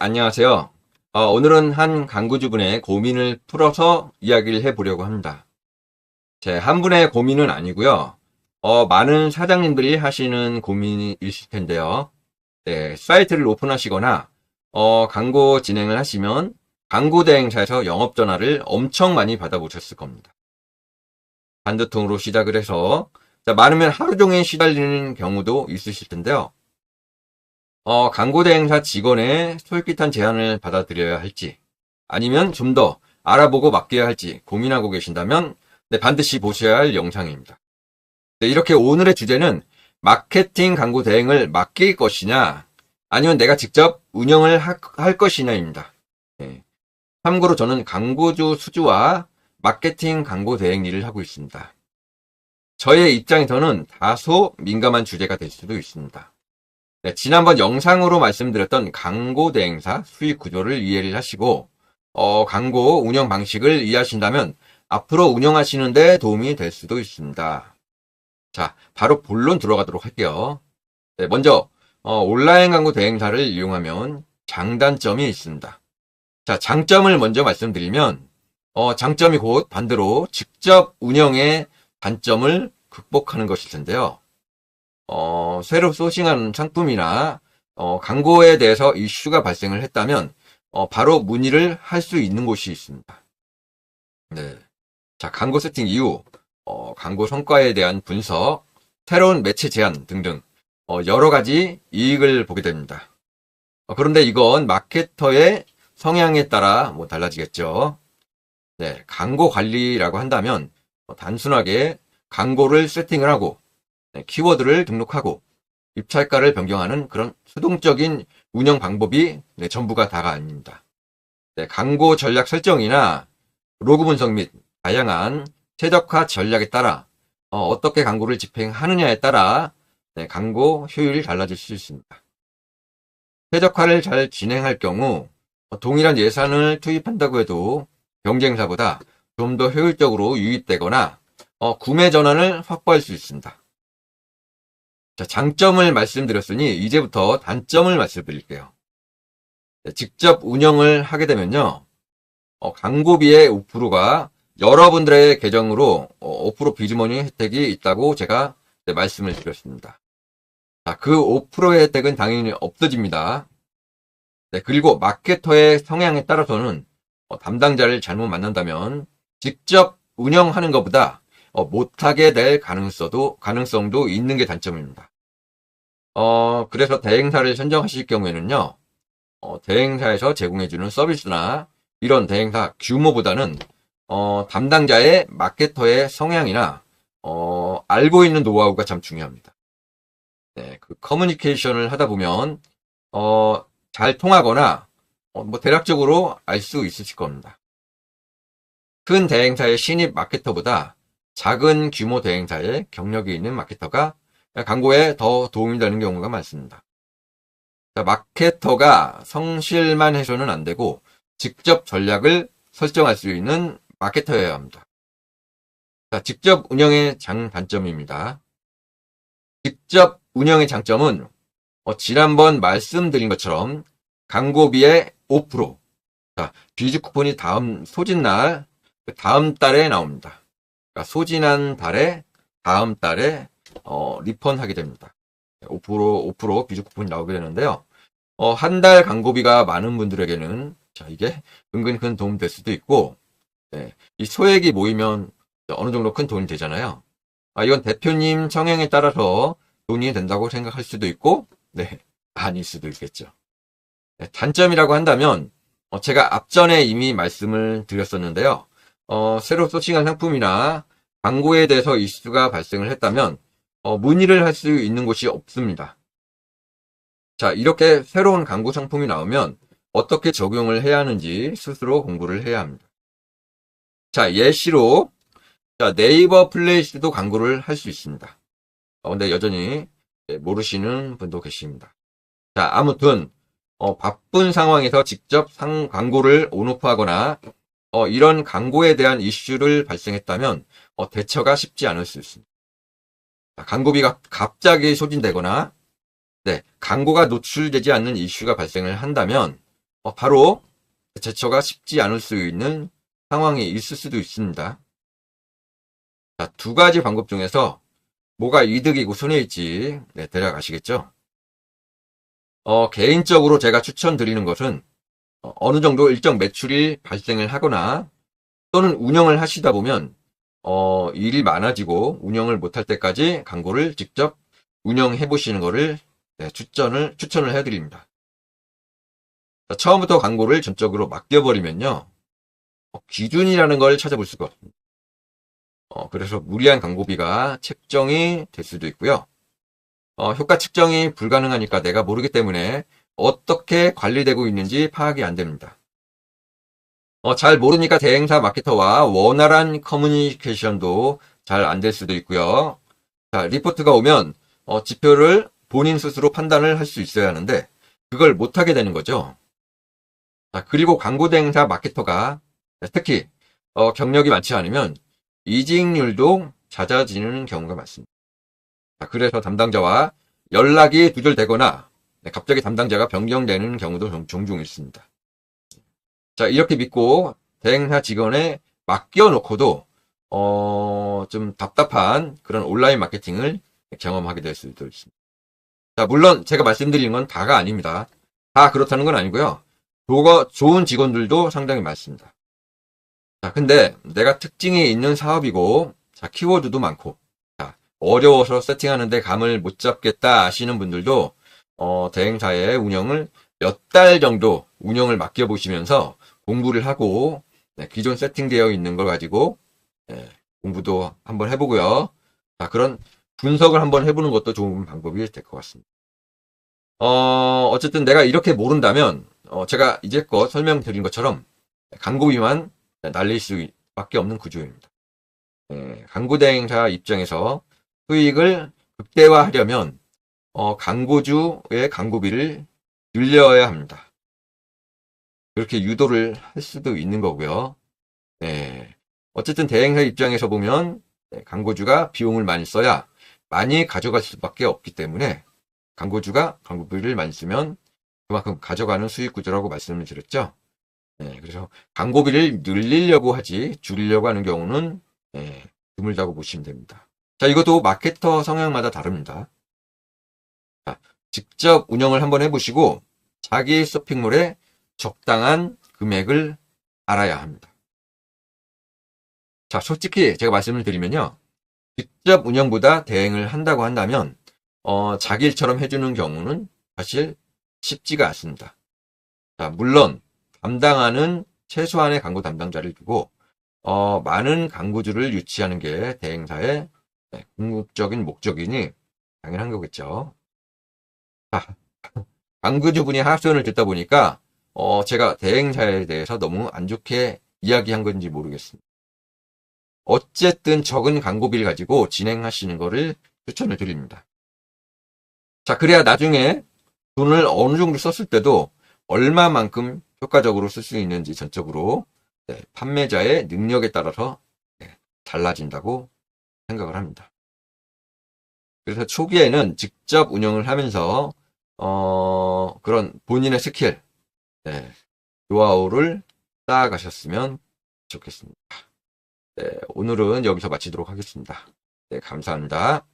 안녕하세요. 오늘은 한 광고주분의 고민을 풀어서 이야기를 해보려고 합니다. 제 한 분의 고민은 아니고요. 많은 사장님들이 하시는 고민이 있을 텐데요. 네, 사이트를 오픈하시거나 광고 진행을 하시면 광고 대행사에서 영업 전화를 엄청 많이 받아보셨을 겁니다. 단두통으로 시작을 해서 많으면 하루 종일 시달리는 경우도 있으실 텐데요. 광고 대행사 직원의 솔깃한 제안을 받아들여야 할지, 아니면 좀 더 알아보고 맡겨야 할지 고민하고 계신다면, 네, 반드시 보셔야 할 영상입니다. 네, 이렇게 오늘의 주제는 마케팅 광고 대행을 맡길 것이냐, 아니면 내가 직접 운영을 할 것이냐입니다. 네. 참고로 저는 광고주 수주와 마케팅 광고 대행 일을 하고 있습니다. 저의 입장에서는 다소 민감한 주제가 될 수도 있습니다. 네, 지난번 영상으로 말씀드렸던 광고 대행사 수익 구조를 이해를 하시고 광고 운영 방식을 이해하신다면 앞으로 운영하시는 데 도움이 될 수도 있습니다. 자, 바로 본론 들어가도록 할게요. 네, 먼저 온라인 광고 대행사를 이용하면 장단점이 있습니다. 자, 장점을 먼저 말씀드리면 장점이 곧 반대로 직접 운영의 단점을 극복하는 것일 텐데요. 새로 소싱한 상품이나 광고에 대해서 이슈가 발생을 했다면 바로 문의를 할 수 있는 곳이 있습니다. 네. 자, 광고 세팅 이후 광고 성과에 대한 분석, 새로운 매체 제안 등등 여러 가지 이익을 보게 됩니다. 그런데 이건 마케터의 성향에 따라 달라지겠죠. 네, 광고 관리라고 한다면 단순하게 광고를 세팅을 하고 키워드를 등록하고 입찰가를 변경하는 그런 수동적인 운영 방법이 전부가 다가 아닙니다. 네, 광고 전략 설정이나 로그 분석 및 다양한 최적화 전략에 따라 어떻게 광고를 집행하느냐에 따라 광고 효율이 달라질 수 있습니다. 최적화를 잘 진행할 경우 동일한 예산을 투입한다고 해도 경쟁사보다 좀 더 효율적으로 유입되거나 구매 전환을 확보할 수 있습니다. 자, 장점을 말씀드렸으니 이제부터 단점을 말씀드릴게요. 네, 직접 운영을 하게 되면요. 광고비의 5%가 여러분들의 계정으로 5% 비즈머니 혜택이 있다고 제가 말씀을 드렸습니다. 자, 그 5%의 혜택은 당연히 없어집니다. 네, 그리고 마케터의 성향에 따라서는 담당자를 잘못 만난다면 직접 운영하는 것보다 못하게 될 가능성도 있는 게 단점입니다. 그래서 대행사를 선정하실 경우에는요, 대행사에서 제공해주는 서비스나 이런 대행사 규모보다는, 담당자의 마케터의 성향이나, 알고 있는 노하우가 참 중요합니다. 네, 그 커뮤니케이션을 하다 보면, 잘 통하거나, 대략적으로 알 수 있으실 겁니다. 큰 대행사의 신입 마케터보다 작은 규모 대행사의 경력이 있는 마케터가 광고에 더 도움이 되는 경우가 많습니다. 자, 마케터가 성실만 해서는 안 되고 직접 전략을 설정할 수 있는 마케터여야 합니다. 자, 직접 운영의 장단점입니다. 직접 운영의 장점은 지난번 말씀드린 것처럼 광고비의 5%, 자, 비즈 쿠폰이 다음 소진날, 다음 달에 나옵니다. 그러니까 소진한 달에 다음 달에 리펀하게 됩니다. 5% 비즈 쿠폰이 나오게 되는데요. 한 달 광고비가 많은 분들에게는 자, 이게 은근 큰 도움 될 수도 있고, 네, 이 소액이 모이면 어느 정도 큰 돈이 되잖아요. 이건 대표님 성향에 따라서 돈이 된다고 생각할 수도 있고, 네, 아닐 수도 있겠죠. 네, 단점이라고 한다면 제가 앞전에 이미 말씀을 드렸었는데요. 새로 소싱한 상품이나 광고에 대해서 이슈가 발생을 했다면 문의를 할 수 있는 곳이 없습니다. 자, 이렇게 새로운 광고 상품이 나오면 어떻게 적용을 해야 하는지 스스로 공부를 해야 합니다. 자, 예시로 자, 네이버 플레이스도 광고를 할 수 있습니다. 근데 여전히 모르시는 분도 계십니다. 자, 아무튼 바쁜 상황에서 직접 광고를 온오프하거나 이런 광고에 대한 이슈를 발생했다면 대처가 쉽지 않을 수 있습니다. 광고비가 갑자기 소진되거나 네, 광고가 노출되지 않는 이슈가 발생을 한다면 바로 제처가 쉽지 않을 수 있는 상황이 있을 수도 있습니다. 자, 두 가지 방법 중에서 뭐가 이득이고 손해일지 대략 아시겠죠? 개인적으로 제가 추천드리는 것은 어느 정도 일정 매출이 발생을 하거나 또는 운영을 하시다 보면 일이 많아지고 운영을 못할 때까지 광고를 직접 운영해 보시는 것을 추천을 해드립니다. 자, 처음부터 광고를 전적으로 맡겨버리면요, 기준이라는 걸 찾아볼 수가 없습니다. 그래서 무리한 광고비가 책정이 될 수도 있고요. 효과 측정이 불가능하니까 내가 모르기 때문에 어떻게 관리되고 있는지 파악이 안 됩니다. 잘 모르니까 대행사 마케터와 원활한 커뮤니케이션도 잘 안 될 수도 있고요. 자, 리포트가 오면 지표를 본인 스스로 판단을 할 수 있어야 하는데 그걸 못하게 되는 거죠. 자, 그리고 광고 대행사 마케터가 특히 경력이 많지 않으면 이직률도 잦아지는 경우가 많습니다. 자, 그래서 담당자와 연락이 두절되거나 갑자기 담당자가 변경되는 경우도 종종 있습니다. 자, 이렇게 믿고 대행사 직원에 맡겨놓고도 좀 답답한 그런 온라인 마케팅을 경험하게 될 수도 있습니다. 자, 물론 제가 말씀드리는 건 다가 아닙니다. 다 그렇다는 건 아니고요. 좋은 직원들도 상당히 많습니다. 자, 근데 내가 특징이 있는 사업이고, 자, 키워드도 많고, 자, 어려워서 세팅하는데 감을 못 잡겠다 하시는 분들도 대행사의 운영을 몇 달 정도 운영을 맡겨보시면서 공부를 하고 기존 세팅되어 있는 걸 가지고 공부도 한번 해보고요. 자, 그런 분석을 한번 해보는 것도 좋은 방법이 될 것 같습니다. 어쨌든 내가 이렇게 모른다면 제가 이제껏 설명드린 것처럼 광고비만 날릴 수밖에 없는 구조입니다. 광고 대행사 입장에서 수익을 극대화하려면 광고주의 광고비를 늘려야 합니다. 그렇게 유도를 할 수도 있는 거고요. 어쨌든 대행사 입장에서 보면 광고주가 비용을 많이 써야 많이 가져갈 수밖에 없기 때문에 광고주가 광고비를 많이 쓰면 그만큼 가져가는 수익 구조라고 말씀을 드렸죠. 그래서 광고비를 늘리려고 하지 줄이려고 하는 경우는 드물다고 보시면 됩니다. 자, 이것도 마케터 성향마다 다릅니다. 자, 직접 운영을 한번 해보시고 자기 쇼핑몰에 적당한 금액을 알아야 합니다. 자, 솔직히 제가 말씀을 드리면요, 직접 운영보다 대행을 한다고 한다면 자기 일처럼 해주는 경우는 사실 쉽지가 않습니다. 자, 물론 담당하는 최소한의 광고 담당자를 두고 많은 광고주를 유치하는 게 대행사의 궁극적인 목적이니 당연한 거겠죠. 자, 광고주분이 하소연을 듣다 보니까 제가 대행사에 대해서 너무 안 좋게 이야기한 건지 모르겠습니다. 어쨌든 적은 광고비를 가지고 진행하시는 것을 추천을 드립니다. 자, 그래야 나중에 돈을 어느 정도 썼을 때도 얼마만큼 효과적으로 쓸 수 있는지 전적으로 판매자의 능력에 따라서 달라진다고 생각을 합니다. 그래서 초기에는 직접 운영을 하면서 그런 본인의 스킬, 노하우를 쌓아가셨으면 좋겠습니다. 오늘은 여기서 마치도록 하겠습니다. 감사합니다.